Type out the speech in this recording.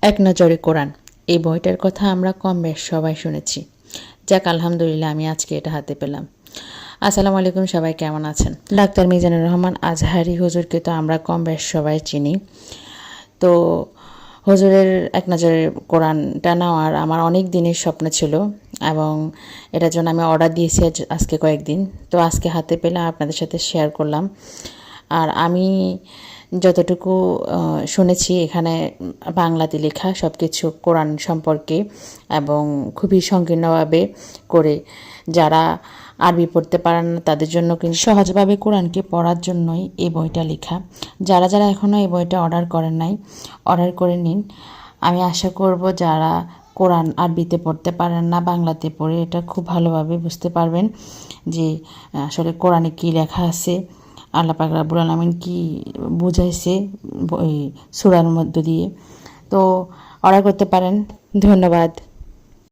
এক নজরে কোরআন এই বইটার কথা আমরা কম বেশ সবাই শুনেছি। যাক আলহামদুলিল্লাহ আমি আজকে এটা হাতে পেলাম। আসসালামু আলাইকুম, সবাই কেমন আছেন? ডাক্তার মিজানুর রহমান আজহারি হুজুরকে তো আমরা কম বেশ সবাই চিনি। তো হুজুরের এক নজরে কোরআনটা নেওয়ার আমার অনেক দিনের স্বপ্ন ছিল এবং এটার জন্য আমি অর্ডার দিয়েছি আজকে কয়েকদিন। তো আজকে হাতে পেলাম, আপনাদের সাথে শেয়ার করলাম। আর আমি যতটুকু শুনেছি এখানে বাংলাতে লেখা সব কিছু কোরআন সম্পর্কে এবং খুবই সংকীর্ণভাবে করে যারা আরবি পড়তে পারেন না তাদের জন্য কিন্তু সহজভাবে কোরআনকে পড়ার জন্যই এই বইটা লেখা। যারা যারা এখনও এই বইটা অর্ডার করেন নাই, অর্ডার করে নিন। আমি আশা করব যারা কোরআন আরবিতে পড়তে পারেন না, বাংলাতে পড়ে এটা খুব ভালোভাবে বুঝতে পারবেন যে আসলে কোরআনে কী লেখা আছে, আল্লাহ পাক রব্বুল আলামিন কি বুঝাইছে এই সূরার মধ্য দিয়ে। তো অর্ডার করতে পারেন। ধন্যবাদ।